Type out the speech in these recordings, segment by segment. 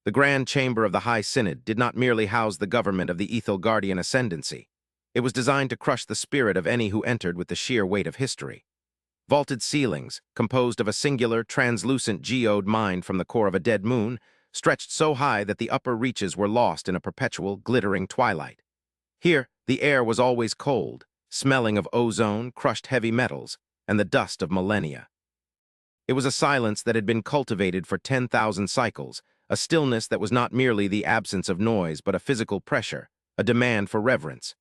The Grand Chamber of the High Synod did not merely house the government of the Ethel Guardian ascendancy. It was designed to crush the spirit of any who entered with the sheer weight of history. Vaulted ceilings, composed of a singular, translucent geode mined from the core of a dead moon, stretched so high that the upper reaches were lost in a perpetual, glittering twilight. Here, the air was always cold, smelling of ozone, crushed heavy metals, and the dust of millennia. It was a silence that had been cultivated for 10,000 cycles, a stillness that was not merely the absence of noise but a physical pressure, a demand for reverence.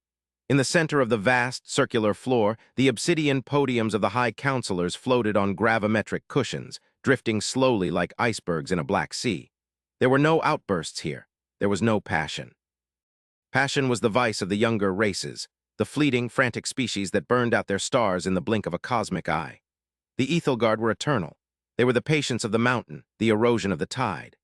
In the center of the vast, circular floor, the obsidian podiums of the high counselors floated on gravimetric cushions, drifting slowly like icebergs in a black sea. There were no outbursts here. There was no passion. Passion was the vice of the younger races, the fleeting, frantic species that burned out their stars in the blink of a cosmic eye. The Ethelgard were eternal. They were the patience of the mountain, the erosion of the tide.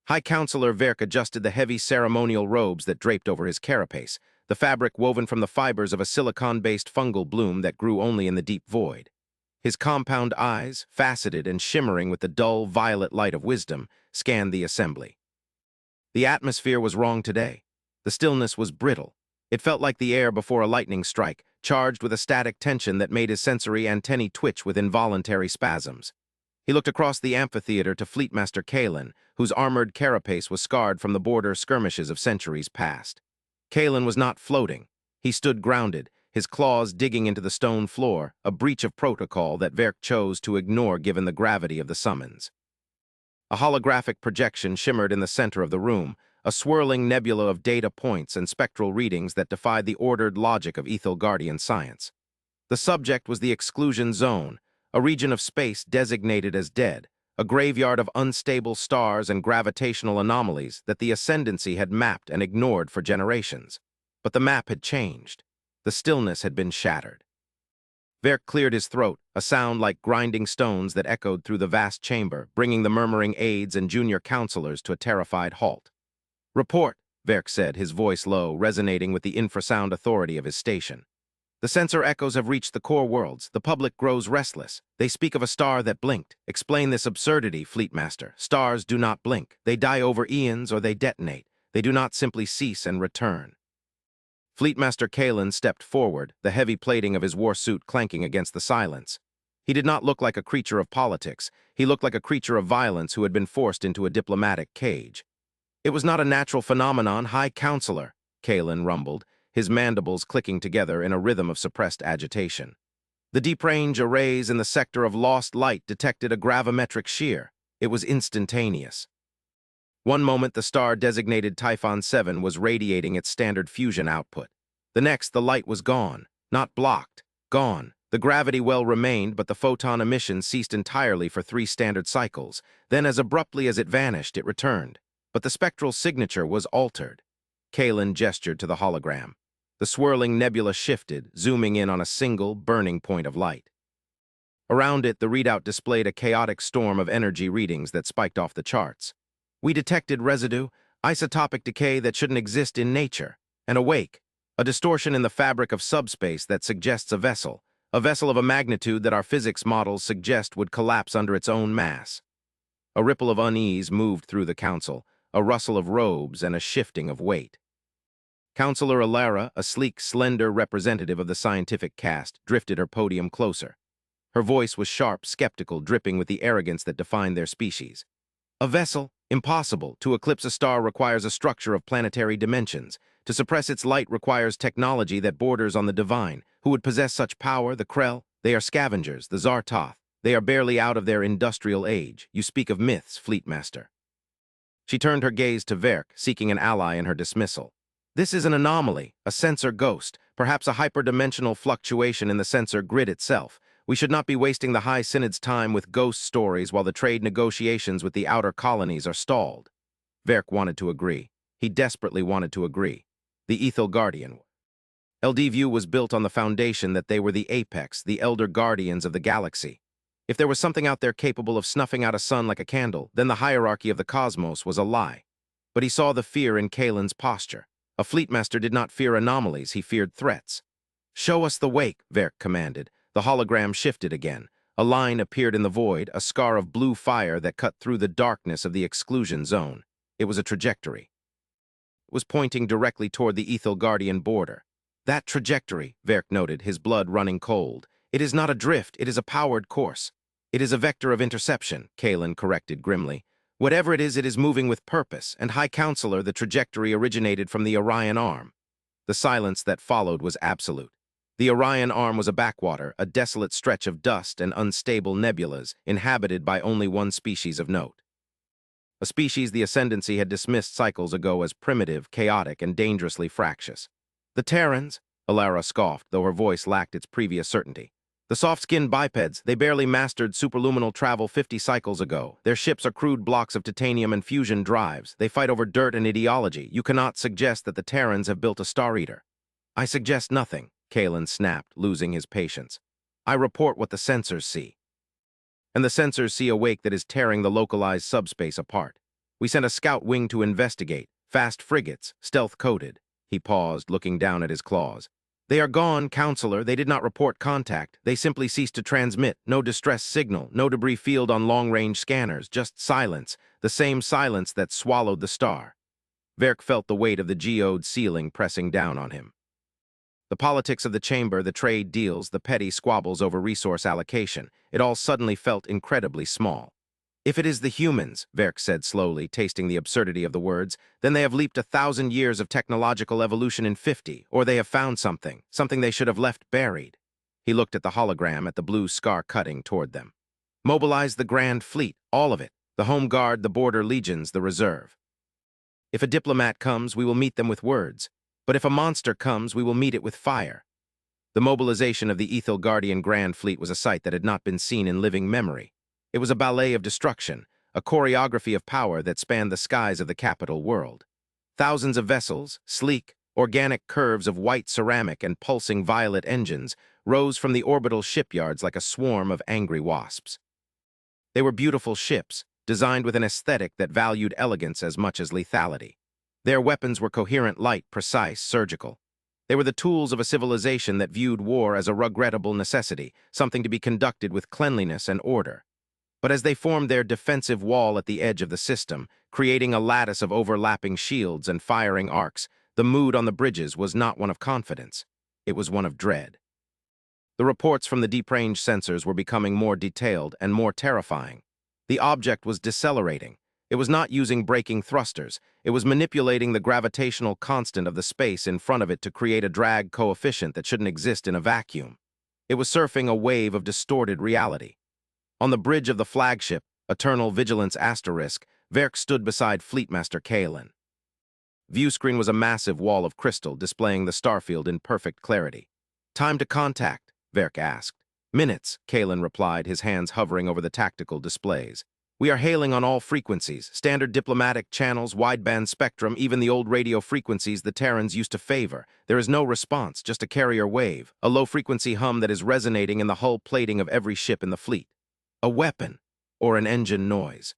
High Counselor Verk adjusted the heavy ceremonial robes that draped over his carapace, the fabric woven from the fibers of a silicon-based fungal bloom that grew only in the deep void. His compound eyes, faceted and shimmering with the dull, violet light of wisdom, scanned the assembly. The atmosphere was wrong today. The stillness was brittle. It felt like the air before a lightning strike, charged with a static tension that made his sensory antennae twitch with involuntary spasms. He looked across the amphitheater to Fleetmaster Kalen, whose armored carapace was scarred from the border skirmishes of centuries past. Kalen was not floating. He stood grounded, his claws digging into the stone floor, a breach of protocol that Verk chose to ignore given the gravity of the summons. A holographic projection shimmered in the center of the room, a swirling nebula of data points and spectral readings that defied the ordered logic of Ethel Guardian science. The subject was the exclusion zone, a region of space designated as dead, a graveyard of unstable stars and gravitational anomalies that the ascendancy had mapped and ignored for generations. But the map had changed. The stillness had been shattered. Verk cleared his throat, a sound like grinding stones that echoed through the vast chamber, bringing the murmuring aides and junior counselors to a terrified halt. "Report," Verk said, his voice low, resonating with the infrasound authority of his station. "The sensor echoes have reached the core worlds. The public grows restless. They speak of a star that blinked. Explain this absurdity, Fleetmaster. Stars do not blink. They die over eons or they detonate. They do not simply cease and return." Fleetmaster Kalen stepped forward, the heavy plating of his war suit clanking against the silence. He did not look like a creature of politics. He looked like a creature of violence who had been forced into a diplomatic cage. "It was not a natural phenomenon, High Counselor," Kalen rumbled, his mandibles clicking together in a rhythm of suppressed agitation. "The deep-range arrays in the sector of lost light detected a gravimetric shear. It was instantaneous. One moment the star designated Typhon 7 was radiating its standard fusion output. The next, the light was gone, not blocked, gone. The gravity well remained, but the photon emission ceased entirely for 3 standard cycles. Then, as abruptly as it vanished, it returned. But the spectral signature was altered." Kalen gestured to the hologram. The swirling nebula shifted, zooming in on a single, burning point of light. Around it, the readout displayed a chaotic storm of energy readings that spiked off the charts. "We detected residue, isotopic decay that shouldn't exist in nature, and awake, a distortion in the fabric of subspace that suggests a vessel of a magnitude that our physics models suggest would collapse under its own mass." A ripple of unease moved through the council, a rustle of robes and a shifting of weight. Counselor Alara, a sleek, slender representative of the scientific caste, drifted her podium closer. Her voice was sharp, skeptical, dripping with the arrogance that defined their species. "A vessel? Impossible. To eclipse a star requires a structure of planetary dimensions. To suppress its light requires technology that borders on the divine. Who would possess such power? The Krell? They are scavengers, the Zartoth. They are barely out of their industrial age. You speak of myths, Fleetmaster." She turned her gaze to Verk, seeking an ally in her dismissal. "This is an anomaly, a sensor ghost, perhaps a hyperdimensional fluctuation in the sensor grid itself. We should not be wasting the High Synod's time with ghost stories while the trade negotiations with the outer colonies are stalled." Verk wanted to agree. He desperately wanted to agree. The Ethel Guardian. LDView was built on the foundation that they were the apex, the elder guardians of the galaxy. If there was something out there capable of snuffing out a sun like a candle, then the hierarchy of the cosmos was a lie. But he saw the fear in Kalen's posture. A Fleetmaster did not fear anomalies, he feared threats. "Show us the wake," Verk commanded. The hologram shifted again. A line appeared in the void, a scar of blue fire that cut through the darkness of the exclusion zone. It was a trajectory. It was pointing directly toward the Ethel Guardian border. That trajectory, Verk noted, his blood running cold. It is not a drift, it is a powered course. It is a vector of interception, Kalen corrected grimly. Whatever it is moving with purpose, and High Counselor, the trajectory originated from the Orion Arm. The silence that followed was absolute. The Orion Arm was a backwater, a desolate stretch of dust and unstable nebulas, inhabited by only one species of note. A species the Ascendancy had dismissed cycles ago as primitive, chaotic, and dangerously fractious. The Terrans, Alara scoffed, though her voice lacked its previous certainty. The soft-skinned bipeds, they barely mastered superluminal travel 50 cycles ago. Their ships are crude blocks of titanium and fusion drives. They fight over dirt and ideology. You cannot suggest that the Terrans have built a Star Eater. I suggest nothing, Kalen snapped, losing his patience. I report what the sensors see. And the sensors see a wake that is tearing the localized subspace apart. We sent a scout wing to investigate. Fast frigates, stealth-coded. He paused, looking down at his claws. They are gone, Counselor. They did not report contact. They simply ceased to transmit. No distress signal, no debris field on long-range scanners, just silence, the same silence that swallowed the star. Verk felt the weight of the geode ceiling pressing down on him. The politics of the chamber, the trade deals, the petty squabbles over resource allocation, it all suddenly felt incredibly small. If it is the humans, Verk said slowly, tasting the absurdity of the words, then they have leaped 1,000 years of technological evolution in 50, or they have found something they should have left buried. He looked at the hologram, at the blue scar cutting toward them. Mobilize the Grand Fleet, all of it, the Home Guard, the Border Legions, the Reserve. If a diplomat comes, we will meet them with words, but if a monster comes, we will meet it with fire. The mobilization of the Ethel Guardian Grand Fleet was a sight that had not been seen in living memory. It was a ballet of destruction, a choreography of power that spanned the skies of the capital world. Thousands of vessels, sleek, organic curves of white ceramic and pulsing violet engines, rose from the orbital shipyards like a swarm of angry wasps. They were beautiful ships, designed with an aesthetic that valued elegance as much as lethality. Their weapons were coherent, light, precise, surgical. They were the tools of a civilization that viewed war as a regrettable necessity, something to be conducted with cleanliness and order. But as they formed their defensive wall at the edge of the system, creating a lattice of overlapping shields and firing arcs, the mood on the bridges was not one of confidence. It was one of dread. The reports from the deep-range sensors were becoming more detailed and more terrifying. The object was decelerating. It was not using braking thrusters. It was manipulating the gravitational constant of the space in front of it to create a drag coefficient that shouldn't exist in a vacuum. It was surfing a wave of distorted reality. On the bridge of the flagship, Eternal Vigilance Asterisk, Verk stood beside Fleetmaster Kalen. Viewscreen was a massive wall of crystal displaying the starfield in perfect clarity. Time to contact, Verk asked. Minutes, Kalen replied, his hands hovering over the tactical displays. We are hailing on all frequencies, standard diplomatic channels, wideband spectrum, even the old radio frequencies the Terrans used to favor. There is no response, just a carrier wave, a low-frequency hum that is resonating in the hull plating of every ship in the fleet. A weapon, or an engine noise.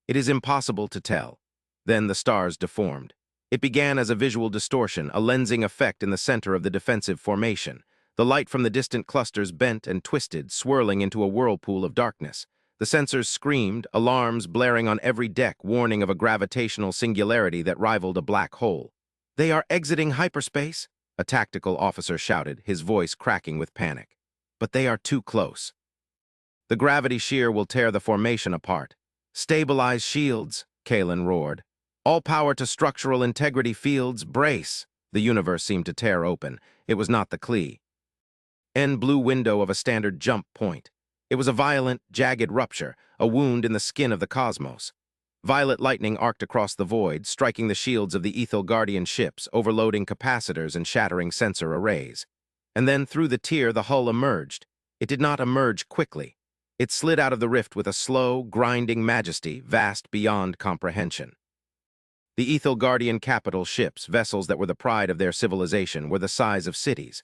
It is impossible to tell. Then the stars deformed. It began as a visual distortion, a lensing effect in the center of the defensive formation. The light from the distant clusters bent and twisted, swirling into a whirlpool of darkness. The sensors screamed, alarms blaring on every deck, warning of a gravitational singularity that rivaled a black hole. They are exiting hyperspace, a tactical officer shouted, his voice cracking with panic. But they are too close. The gravity shear will tear the formation apart. Stabilize shields, Kalen roared. All power to structural integrity fields, brace. The universe seemed to tear open. It was not the Klee. Blue window of a standard jump point. It was a violent, jagged rupture, a wound in the skin of the cosmos. Violet lightning arced across the void, striking the shields of the Ethel Guardian ships, overloading capacitors and shattering sensor arrays. And then through the tear the hull emerged. It did not emerge quickly. It slid out of the rift with a slow, grinding majesty, vast beyond comprehension. The Ethel Guardian capital ships, vessels that were the pride of their civilization, were the size of cities.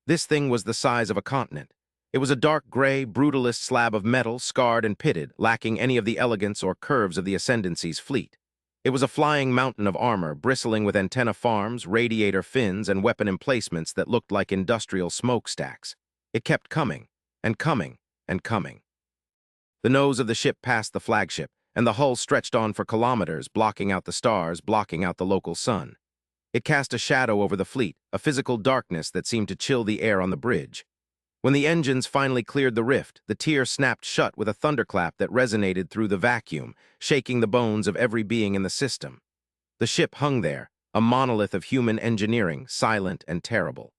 This thing was the size of a continent. It was a dark gray, brutalist slab of metal, scarred and pitted, lacking any of the elegance or curves of the Ascendancy's fleet. It was a flying mountain of armor, bristling with antenna farms, radiator fins, and weapon emplacements that looked like industrial smokestacks. It kept coming, and coming, and coming. The nose of the ship passed the flagship, and the hull stretched on for kilometers, blocking out the stars, blocking out the local sun. It cast a shadow over the fleet, a physical darkness that seemed to chill the air on the bridge. When the engines finally cleared the rift, the tier snapped shut with a thunderclap that resonated through the vacuum, shaking the bones of every being in the system. The ship hung there, a monolith of human engineering, silent and terrible.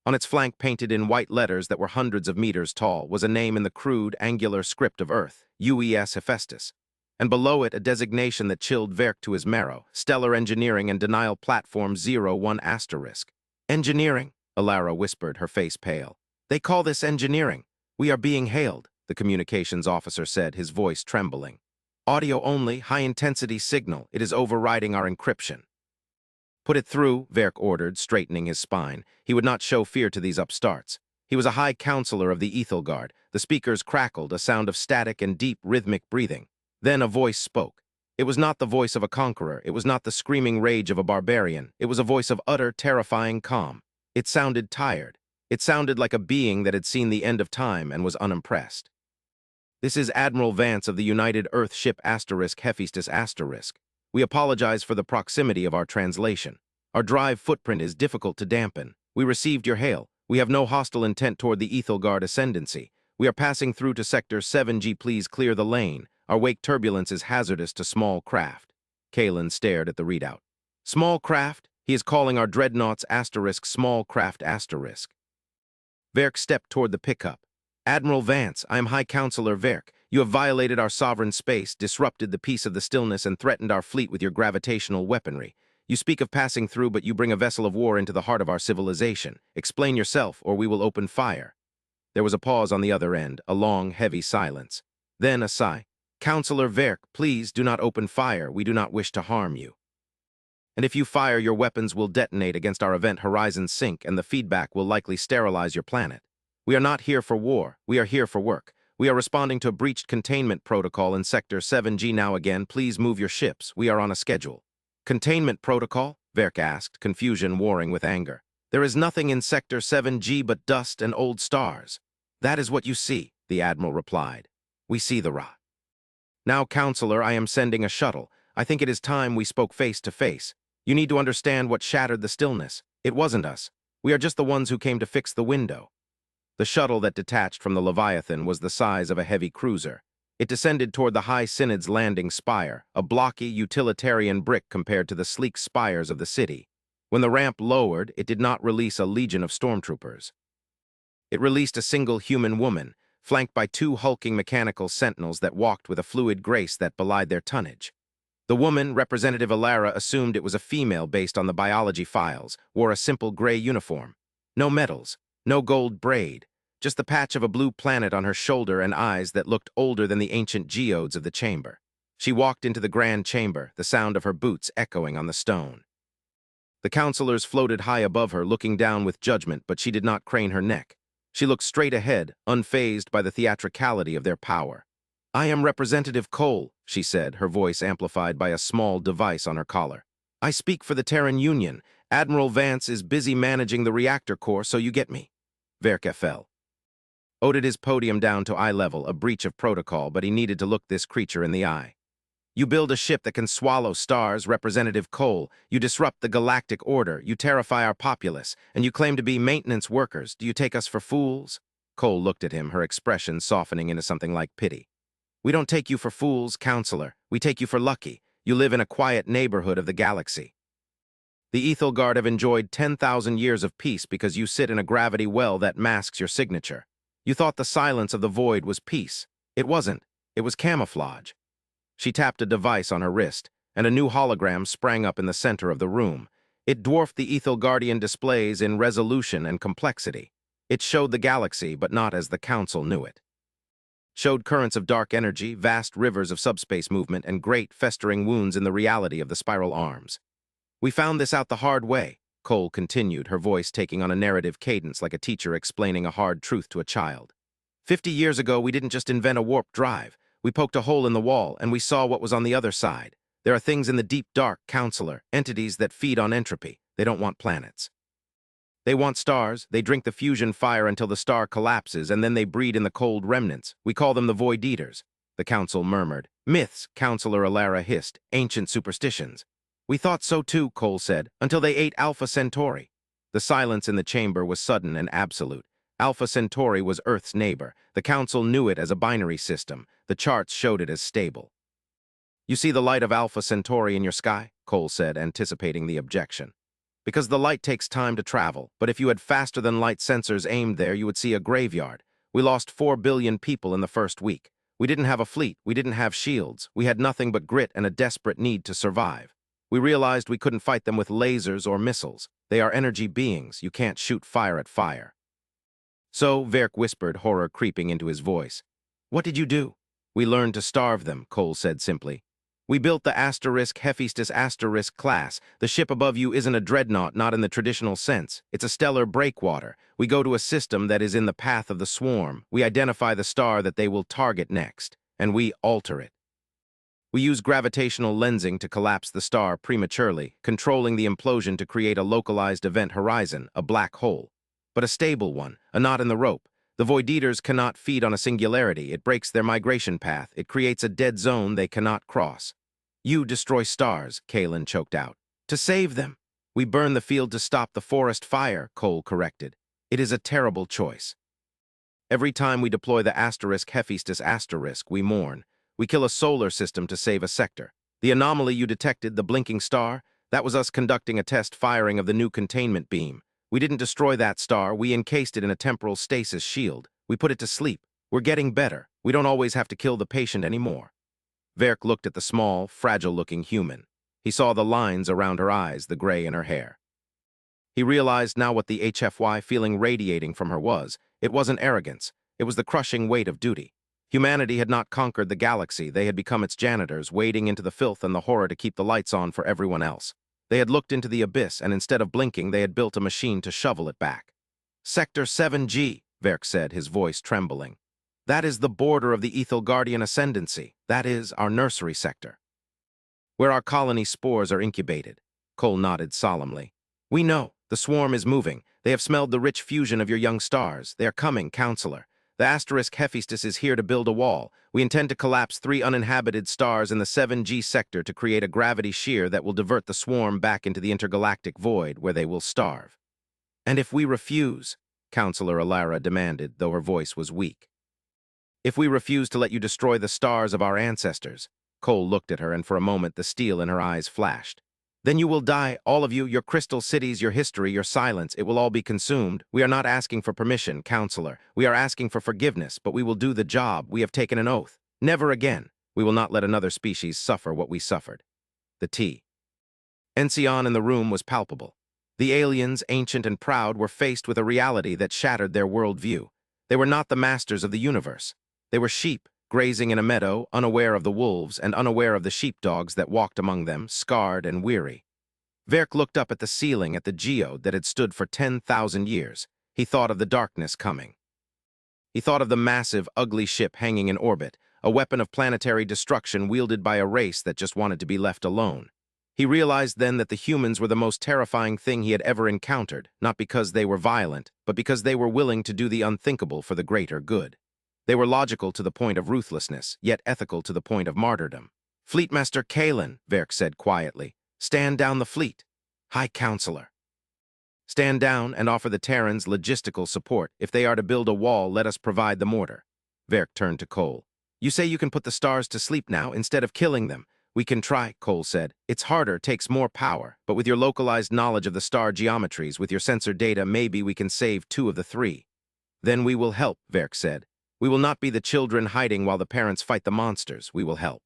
On its flank, painted in white letters that were hundreds of meters tall, was a name in the crude, angular script of Earth, UES Hephaestus, and below it a designation that chilled Verk to his marrow, Stellar Engineering and Denial Platform 01 *. Engineering, Alara whispered, her face pale. They call this engineering. We are being hailed, the communications officer said, his voice trembling. Audio only, high-intensity signal. It is overriding our encryption. Put it through, Verk ordered, straightening his spine. He would not show fear to these upstarts. He was a high counselor of the Ethelgard. The speakers crackled, a sound of static and deep rhythmic breathing. Then a voice spoke. It was not the voice of a conqueror. It was not the screaming rage of a barbarian. It was a voice of utter, terrifying calm. It sounded tired. It sounded like a being that had seen the end of time and was unimpressed. This is Admiral Vance of the United Earth Ship Hephaestus*. We apologize for the proximity of our translation. Our drive footprint is difficult to dampen. We received your hail. We have no hostile intent toward the Ethelgard ascendancy. We are passing through to Sector 7G. Please clear the lane. Our wake turbulence is hazardous to small craft. Kalen stared at the readout. Small craft? He is calling our dreadnoughts *small craft*. Verk stepped toward the pickup. Admiral Vance, I am High Counselor Verk. You have violated our sovereign space, disrupted the peace of the stillness, and threatened our fleet with your gravitational weaponry. You speak of passing through, but you bring a vessel of war into the heart of our civilization. Explain yourself, or we will open fire. There was a pause on the other end, a long, heavy silence. Then a sigh. Counselor Verk, please do not open fire. We do not wish to harm you. And if you fire, your weapons will detonate against our event Horizon Sync, and the feedback will likely sterilize your planet. We are not here for war. We are here for work. We are responding to a breached containment protocol in Sector 7G now again. Please move your ships. We are on a schedule. Containment protocol? Verk asked, confusion warring with anger. There is nothing in Sector 7G but dust and old stars. That is what you see, the Admiral replied. We see the rot. Now, Counselor, I am sending a shuttle. I think it is time we spoke face to face. You need to understand what shattered the stillness. It wasn't us. We are just the ones who came to fix the window. The shuttle that detached from the Leviathan was the size of a heavy cruiser. It descended toward the High Synod's landing spire, a blocky, utilitarian brick compared to the sleek spires of the city. When the ramp lowered, it did not release a legion of stormtroopers. It released a single human woman, flanked by two hulking mechanical sentinels that walked with a fluid grace that belied their tonnage. The woman, Representative Alara, assumed it was a female based on the biology files, wore a simple gray uniform. No medals, no gold braid, just the patch of a blue planet on her shoulder and eyes that looked older than the ancient geodes of the chamber. She walked into the grand chamber, the sound of her boots echoing on the stone. The counselors floated high above her, looking down with judgment, but she did not crane her neck. She looked straight ahead, unfazed by the theatricality of their power. I am Representative Cole, she said, her voice amplified by a small device on her collar. I speak for the Terran Union. Admiral Vance is busy managing the reactor core, so you get me. Verk fell. Oded his podium down to eye level, a breach of protocol, but he needed to look this creature in the eye. You build a ship that can swallow stars, Representative Cole. You disrupt the galactic order. You terrify our populace, and you claim to be maintenance workers. Do you take us for fools? Cole looked at him, her expression softening into something like pity. We don't take you for fools, Counselor. We take you for lucky. You live in a quiet neighborhood of the galaxy. The Ethelgard have enjoyed 10,000 years of peace because you sit in a gravity well that masks your signature. You thought the silence of the void was peace. It wasn't. It was camouflage. She tapped a device on her wrist, and a new hologram sprang up in the center of the room. It dwarfed the Ethelgardian displays in resolution and complexity. It showed the galaxy, but not as the Council knew it. Showed currents of dark energy, vast rivers of subspace movement, and great, festering wounds in the reality of the spiral arms. We found this out the hard way, Cole continued, her voice taking on a narrative cadence like a teacher explaining a hard truth to a child. 50 years ago, we didn't just invent a warp drive. We poked a hole in the wall, and we saw what was on the other side. There are things in the deep dark, Counselor, entities that feed on entropy. They don't want planets. They want stars. They drink the fusion fire until the star collapses, and then they breed in the cold remnants. We call them the Void Eaters. the council murmured. Myths, Counselor Alara hissed. Ancient superstitions. We thought so too, Cole said, until they ate Alpha Centauri. The silence in the chamber was sudden and absolute. Alpha Centauri was Earth's neighbor. The council knew it as a binary system. The charts showed it as stable. You see the light of Alpha Centauri in your sky? Cole said, anticipating the objection. Because the light takes time to travel, but if you had faster-than-light sensors aimed there, you would see a graveyard. We lost 4 billion people in the first week. We didn't have a fleet, we didn't have shields, we had nothing but grit and a desperate need to survive. We realized we couldn't fight them with lasers or missiles. They are energy beings, you can't shoot fire at fire. So, Verk whispered, horror creeping into his voice. What did you do? We learned to starve them, Cole said simply. We built the Hephaestus class. The ship above you isn't a dreadnought, not in the traditional sense. It's a stellar breakwater. We go to a system that is in the path of the swarm. We identify the star that they will target next, and we alter it. We use gravitational lensing to collapse the star prematurely, controlling the implosion to create a localized event horizon, a black hole. But a stable one, a knot in the rope. The Void Eaters cannot feed on a singularity. It breaks their migration path. It creates a dead zone they cannot cross. You destroy stars, Kalen choked out. To save them. We burn the field to stop the forest fire, Cole corrected. It is a terrible choice. Every time we deploy the Hephaestus we mourn. We kill a solar system to save a sector. The anomaly you detected, the blinking star, that was us conducting a test firing of the new containment beam. We didn't destroy that star, we encased it in a temporal stasis shield. We put it to sleep. We're getting better. We don't always have to kill the patient anymore. Verk looked at the small, fragile-looking human. He saw the lines around her eyes, the gray in her hair. He realized now what the HFY feeling radiating from her was. It wasn't arrogance. It was the crushing weight of duty. Humanity had not conquered the galaxy. They had become its janitors, wading into the filth and the horror to keep the lights on for everyone else. They had looked into the abyss, and instead of blinking, they had built a machine to shovel it back. Sector 7G, Verk said, his voice trembling. That is the border of the Guardian ascendancy. That is our nursery sector. Where our colony spores are incubated. Cole nodded solemnly. We know. The swarm is moving. They have smelled the rich fusion of your young stars. They are coming, Counselor. The Hephaestus is here to build a wall. We intend to collapse 3 uninhabited stars in the 7G sector to create a gravity shear that will divert the swarm back into the intergalactic void, where they will starve. And if we refuse, Counselor Alara demanded, though her voice was weak. If we refuse to let you destroy the stars of our ancestors, Cole looked at her, and for a moment the steel in her eyes flashed. Then you will die, all of you, your crystal cities, your history, your silence. It will all be consumed. We are not asking for permission, Counselor. We are asking for forgiveness, but we will do the job. We have taken an oath. Never again. We will not let another species suffer what we suffered. The Ension in the room was palpable. The aliens, ancient and proud, were faced with a reality that shattered their worldview. They were not the masters of the universe. They were sheep, grazing in a meadow, unaware of the wolves and unaware of the sheepdogs that walked among them, scarred and weary. Verk looked up at the ceiling at the geode that had stood for 10,000 years. He thought of the darkness coming. He thought of the massive, ugly ship hanging in orbit, a weapon of planetary destruction wielded by a race that just wanted to be left alone. He realized then that the humans were the most terrifying thing he had ever encountered, not because they were violent, but because they were willing to do the unthinkable for the greater good. They were logical to the point of ruthlessness, yet ethical to the point of martyrdom. Fleetmaster Kalen, Verk said quietly, stand down the fleet. High Counselor. Stand down and offer the Terrans logistical support. If they are to build a wall, let us provide the mortar. Verk turned to Cole. You say you can put the stars to sleep now instead of killing them. We can try, Cole said. It's harder, takes more power, but with your localized knowledge of the star geometries, with your sensor data, maybe we can save 2 of the 3. Then we will help, Verk said. We will not be the children hiding while the parents fight the monsters. We will help.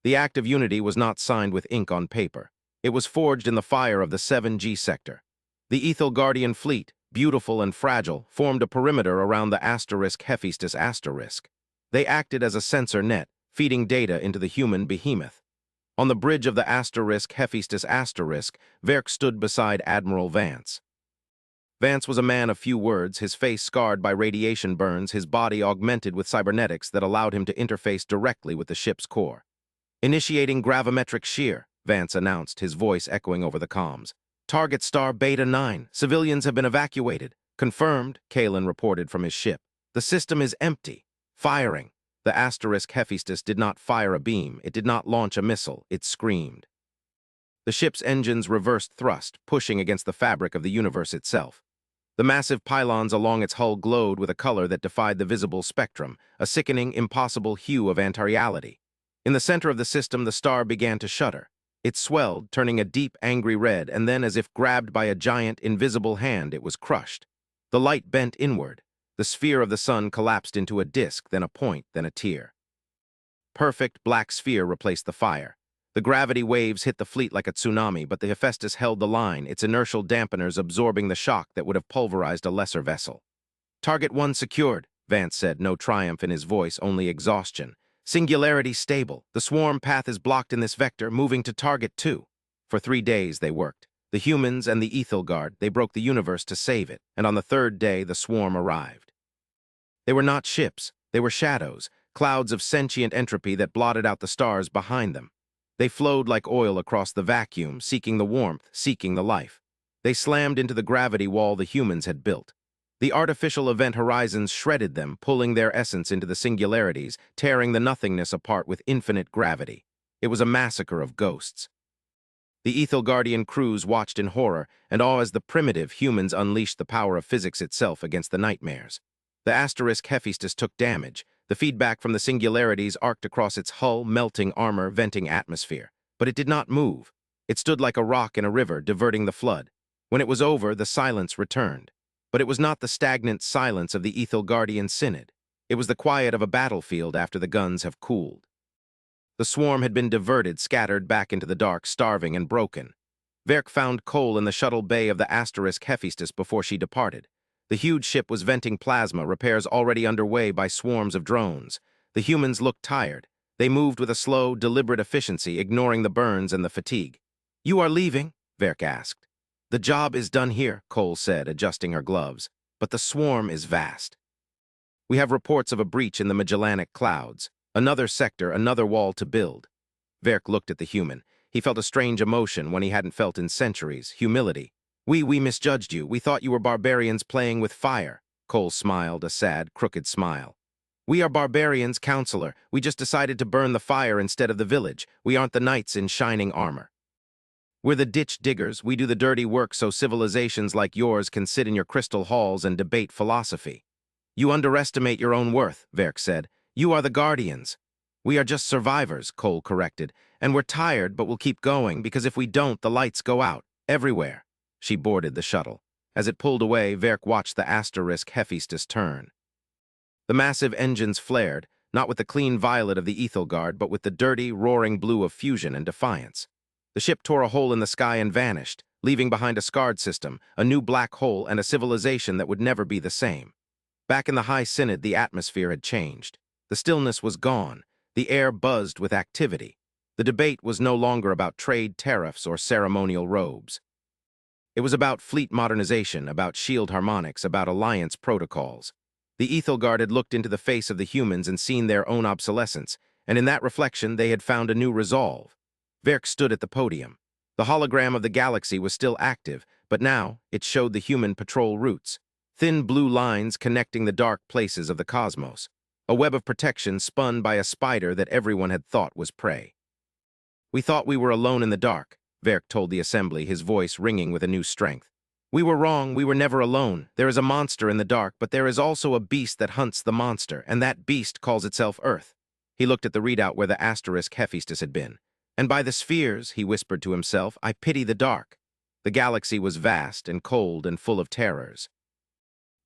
The Act of Unity was not signed with ink on paper. It was forged in the fire of the 7G sector. The Guardian fleet, beautiful and fragile, formed a perimeter around the Hephaestus. They acted as a sensor net, feeding data into the human behemoth. On the bridge of the Hephaestus, Verk stood beside Admiral Vance. Vance was a man of few words, his face scarred by radiation burns, his body augmented with cybernetics that allowed him to interface directly with the ship's core. Initiating gravimetric shear, Vance announced, his voice echoing over the comms. Target star Beta 9. Civilians have been evacuated. Confirmed, Kalen reported from his ship. The system is empty. Firing. The asterisk Hephaestus did not fire a beam, it did not launch a missile, it screamed. The ship's engines reversed thrust, pushing against the fabric of the universe itself. The massive pylons along its hull glowed with a color that defied the visible spectrum, a sickening, impossible hue of anti-reality. In the center of the system, the star began to shudder. It swelled, turning a deep, angry red, and then, as if grabbed by a giant, invisible hand, it was crushed. The light bent inward. The sphere of the sun collapsed into a disk, then a point, then a tear. Perfect black sphere replaced the fire. The gravity waves hit the fleet like a tsunami, but the Hephaestus held the line, its inertial dampeners absorbing the shock that would have pulverized a lesser vessel. "Target 1 secured," Vance said, no triumph in his voice, only exhaustion. "Singularity stable. The swarm path is blocked in this vector, moving to target 2. For 3 days they worked. The humans and the Ethel Guard, they broke the universe to save it, and on the 3rd day the swarm arrived. They were not ships, they were shadows, clouds of sentient entropy that blotted out the stars behind them. They flowed like oil across the vacuum, seeking the warmth, seeking the life. They slammed into the gravity wall the humans had built. The artificial event horizons shredded them, pulling their essence into the singularities, tearing the nothingness apart with infinite gravity. It was a massacre of ghosts. The Ethel Guardian crews watched in horror and awe as the primitive humans unleashed the power of physics itself against the nightmares. The asterisk Hephaestus took damage. The feedback from the singularities arced across its hull, melting armor, venting atmosphere. But it did not move. It stood like a rock in a river, diverting the flood. When it was over, the silence returned. But it was not the stagnant silence of the Ethel Guardian Synod. It was the quiet of a battlefield after the guns have cooled. The swarm had been diverted, scattered back into the dark, starving and broken. Verk found coal in the shuttle bay of the asterisk Hephaestus before she departed. The huge ship was venting plasma, repairs already underway by swarms of drones. The humans looked tired. They moved with a slow, deliberate efficiency, ignoring the burns and the fatigue. "You are leaving?" Verk asked. "The job is done here," Cole said, adjusting her gloves. "But the swarm is vast. We have reports of a breach in the Magellanic Clouds. Another sector, another wall to build." Verk looked at the human. He felt a strange emotion one he hadn't felt in centuries, humility. We misjudged you. We thought you were barbarians playing with fire." Cole smiled, a sad, crooked smile. "We are barbarians, counselor. We just decided to burn the fire instead of the village. We aren't the knights in shining armor. We're the ditch diggers. We do the dirty work so civilizations like yours can sit in your crystal halls and debate philosophy." "You underestimate your own worth," Verk said. "You are the guardians." "We are just survivors," Cole corrected. "And we're tired, but we'll keep going, because if we don't, the lights go out. Everywhere." She boarded the shuttle. As it pulled away, Verk watched the asterisk Hephaestus turn. The massive engines flared, not with the clean violet of the Ethel Guard, but with the dirty, roaring blue of fusion and defiance. The ship tore a hole in the sky and vanished, leaving behind a scarred system, a new black hole, and a civilization that would never be the same. Back in the High Synod, the atmosphere had changed. The stillness was gone. The air buzzed with activity. The debate was no longer about trade tariffs or ceremonial robes. It was about fleet modernization, about shield harmonics, about alliance protocols. The Ethel Guard had looked into the face of the humans and seen their own obsolescence, and in that reflection they had found a new resolve. Verk stood at the podium. The hologram of the galaxy was still active, but now it showed the human patrol routes, thin blue lines connecting the dark places of the cosmos, a web of protection spun by a spider that everyone had thought was prey. "We thought we were alone in the dark," Verk told the assembly, his voice ringing with a new strength. "We were wrong, we were never alone. There is a monster in the dark, but there is also a beast that hunts the monster, and that beast calls itself Earth." He looked at the readout where the asterisk Hephaestus had been. "And by the spheres," he whispered to himself, "I pity the dark." The galaxy was vast and cold and full of terrors.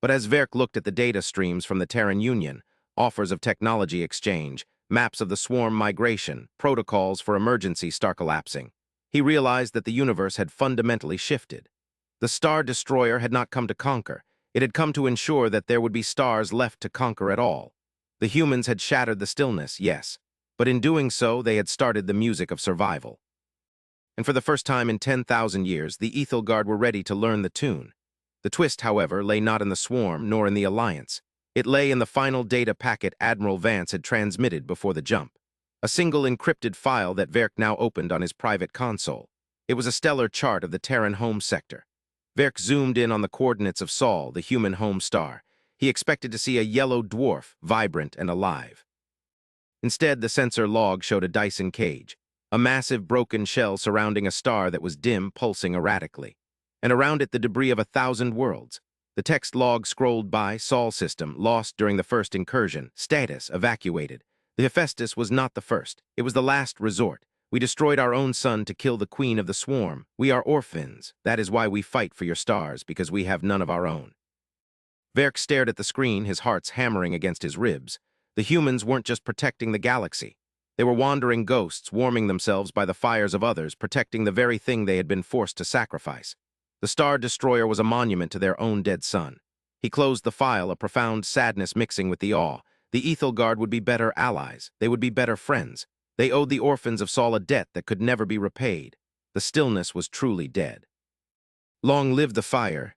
But as Verk looked at the data streams from the Terran Union, offers of technology exchange, maps of the swarm migration, protocols for emergency star collapsing, he realized that the universe had fundamentally shifted. The Star Destroyer had not come to conquer. It had come to ensure that there would be stars left to conquer at all. The humans had shattered the stillness, yes, but in doing so, they had started the music of survival. And for the first time in 10,000 years, the Ethel Guard were ready to learn the tune. The twist, however, lay not in the swarm nor in the alliance. It lay in the final data packet Admiral Vance had transmitted before the jump. A single encrypted file that Verk now opened on his private console. It was a stellar chart of the Terran home sector. Verk zoomed in on the coordinates of Sol, the human home star. He expected to see a yellow dwarf, vibrant and alive. Instead, the sensor log showed a Dyson cage, a massive broken shell surrounding a star that was dim, pulsing erratically. And around it the debris of 1,000 worlds. The text log scrolled by, Sol system, lost during the first incursion, status, evacuated. The Hephaestus was not the first. It was the last resort. We destroyed our own sun to kill the queen of the swarm. We are orphans. That is why we fight for your stars, because we have none of our own. Verk stared at the screen, his heart's hammering against his ribs. The humans weren't just protecting the galaxy. They were wandering ghosts, warming themselves by the fires of others, protecting the very thing they had been forced to sacrifice. The Star Destroyer was a monument to their own dead sun. He closed the file, a profound sadness mixing with the awe. The Ethel Guard would be better allies. They would be better friends. They owed the orphans of Sol a debt that could never be repaid. The stillness was truly dead. Long live the fire,